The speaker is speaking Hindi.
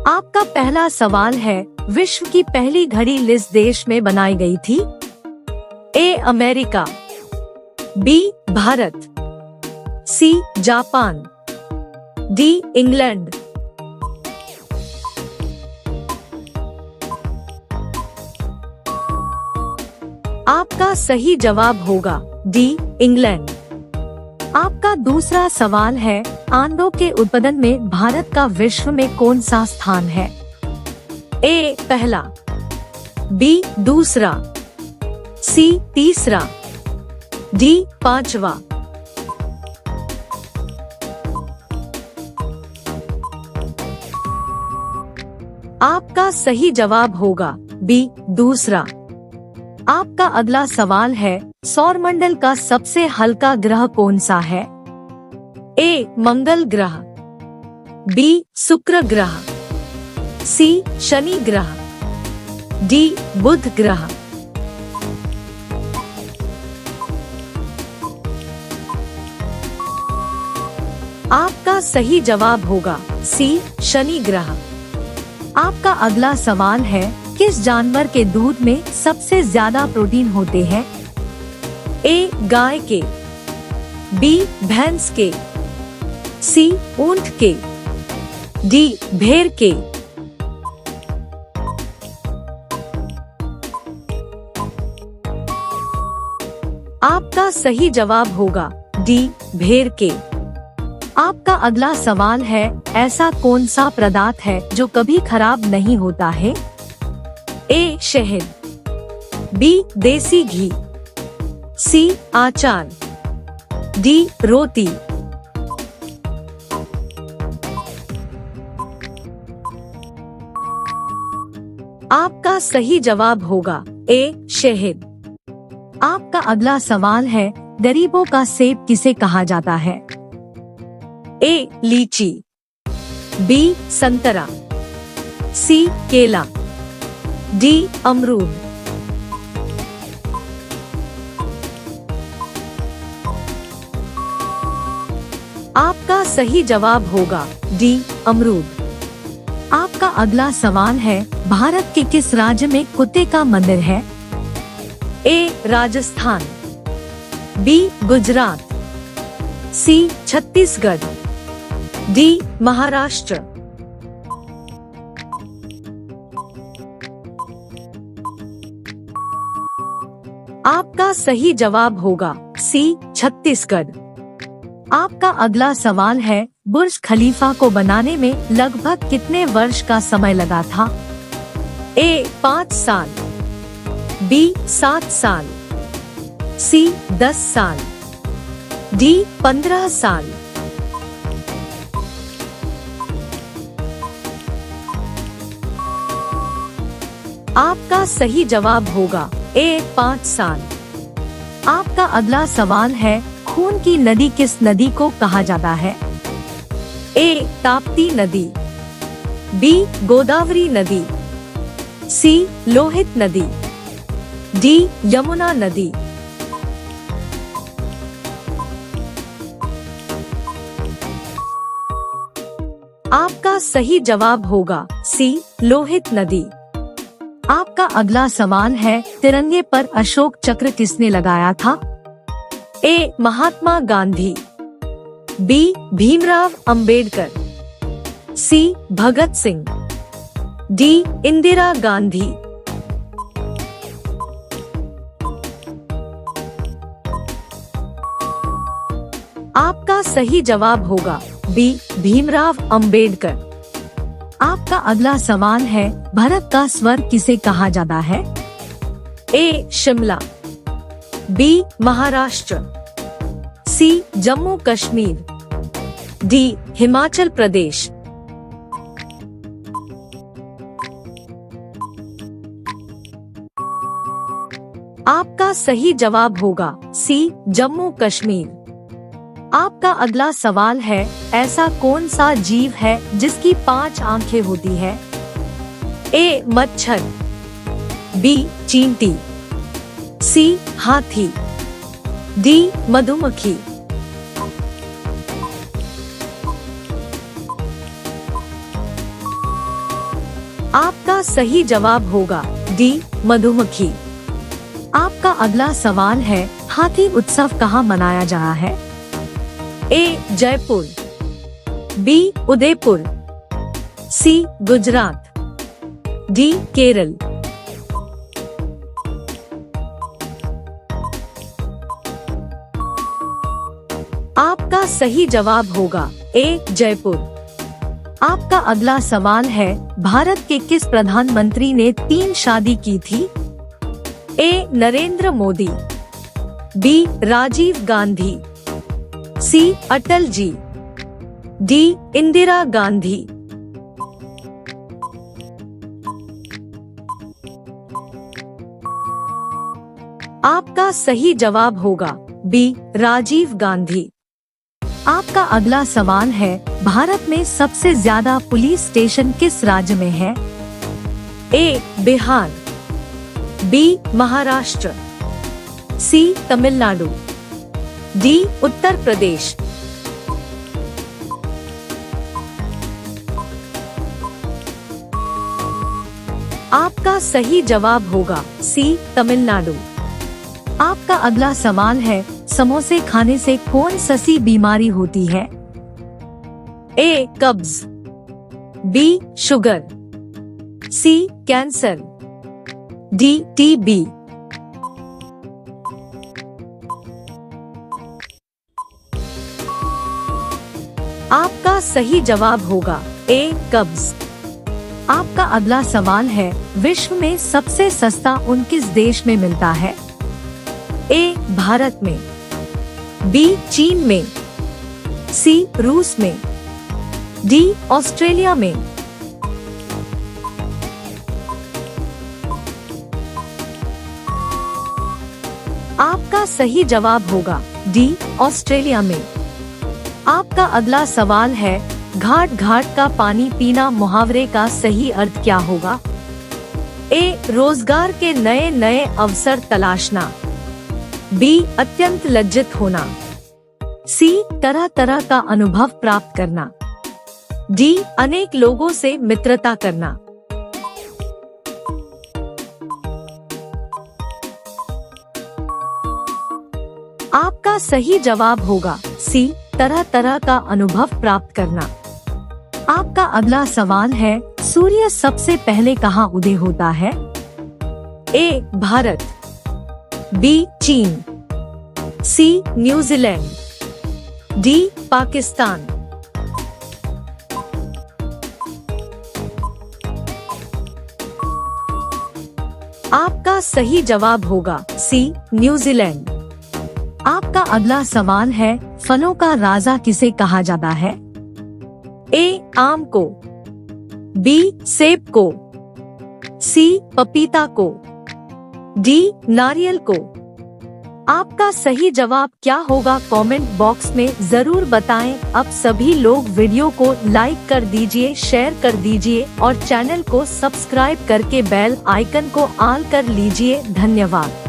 आपका पहला सवाल है, विश्व की पहली घड़ी किस देश में बनाई गई थी? A America, B Bharat, C Japan, D England. आपका सही जवाब होगा डी इंग्लैंड। आपका दूसरा सवाल है, आंडों के उत्पादन में भारत का विश्व में कौन सा स्थान है? ए पहला, बी दूसरा, सी तीसरा, डी पांचवा। आपका सही जवाब होगा बी दूसरा। आपका अगला सवाल है, सौरमंडल का सबसे हल्का ग्रह कौन सा है? ए मंगल ग्रह, बी शुक्र ग्रह, सी शनि ग्रह, डी बुध ग्रह। आपका सही जवाब होगा सी शनि ग्रह। आपका अगला सवाल है, किस जानवर के दूध में सबसे ज्यादा प्रोटीन होते हैं? ए गाय के, बी भैंस के, सी ऊंट के, डी भेड़ के। आपका सही जवाब होगा डी भेड़ के। आपका अगला सवाल है, ऐसा कौन सा पदार्थ है जो कभी खराब नहीं होता है? ए शहद, बी देसी घी, सी अचार, डी रोटी। आपका सही जवाब होगा ए शहद। आपका अगला सवाल है, गरीबों का सेब किसे कहा जाता है? ए लीची, बी संतरा, सी केला, डी अमरूद। आपका सही जवाब होगा डी अमरूद। आपका अगला सवाल है, भारत के किस राज्य में कुत्ते का मंदिर है? ए राजस्थान, बी गुजरात, सी छत्तीसगढ़, डी महाराष्ट्र। आपका सही जवाब होगा सी छत्तीसगढ़। आपका अगला सवाल है, बुर्ज खलीफा को बनाने में लगभग कितने वर्ष का समय लगा था? ए 5 साल, बी 7 साल, सी 10 साल, डी 15 साल। आपका सही जवाब होगा ए 5 साल। आपका अगला सवाल है, खून की नदी किस नदी को कहा जाता है? ए ताप्ती नदी, बी गोदावरी नदी, सी लोहित नदी, डी यमुना नदी। आपका सही जवाब होगा सी लोहित नदी। आपका अगला सवाल है, तिरंगे पर अशोक चक्र किसने लगाया था? ए महात्मा गांधी, बी भीमराव अंबेडकर, सी भगत सिंह, डी इंदिरा गांधी। आपका सही जवाब होगा बी भीमराव अंबेडकर। आपका अगला सवाल है, भारत का स्वर्ग किसे कहा जाता है? ए शिमला, बी महाराष्ट्र, सी जम्मू कश्मीर, डी हिमाचल प्रदेश। आपका सही जवाब होगा सी जम्मू कश्मीर। आपका अगला सवाल है, ऐसा कौन सा जीव है जिसकी 5 आंखें होती है? ए मच्छर, बी चींटी, सी हाथी, डी मधुमक्खी। आपका सही जवाब होगा डी मधुमक्खी। आपका अगला सवाल है, हाथी उत्सव कहाँ मनाया जा रहा है? ए जयपुर, बी उदयपुर, सी गुजरात, डी केरल। आपका सही जवाब होगा ए जयपुर। आपका अगला सवाल है, भारत के किस प्रधानमंत्री ने 3 शादी की थी? ए नरेंद्र मोदी, बी राजीव गांधी, सी अटल जी, डी इंदिरा गांधी। आपका सही जवाब होगा बी राजीव गांधी। आपका अगला सवाल है, भारत में सबसे ज्यादा पुलिस स्टेशन किस राज्य में है? ए बिहार, बी महाराष्ट्र, सी तमिलनाडु, डी उत्तर प्रदेश। आपका सही जवाब होगा सी तमिलनाडु। आपका अगला सवाल है, समोसे खाने से कौन सी बीमारी होती है? ए कब्ज, बी शुगर, सी कैंसर, डी टीबी। आपका सही जवाब होगा ए कब्ज। आपका अगला सवाल है, विश्व में सबसे सस्ता ऊन किस देश में मिलता है? ए भारत में, बी चीन में, सी रूस में, डी ऑस्ट्रेलिया में। आपका सही जवाब होगा डी ऑस्ट्रेलिया में। आपका अगला सवाल है, घाट घाट का पानी पीना मुहावरे का सही अर्थ क्या होगा? ए रोजगार के नए नए अवसर तलाशना, बी अत्यंत लज्जित होना, सी तरह तरह का अनुभव प्राप्त करना, डी अनेक लोगों से मित्रता करना। आपका सही जवाब होगा सी तरह तरह का अनुभव प्राप्त करना। आपका अगला सवाल है, सूर्य सबसे पहले कहाँ उदय होता है? ए भारत, बी चीन, सी न्यूजीलैंड, डी पाकिस्तान। आपका सही जवाब होगा सी न्यूजीलैंड। आपका अगला सवाल है, फलों का राजा किसे कहा जाता है? ए आम को, बी सेब को, सी पपीता को, डी नारियल को। आपका सही जवाब क्या होगा? कमेंट बॉक्स में जरूर बताएं। अब सभी लोग वीडियो को लाइक कर दीजिए, शेयर कर दीजिए और चैनल को सब्सक्राइब करके बेल आइकन को ऑन कर लीजिए। धन्यवाद।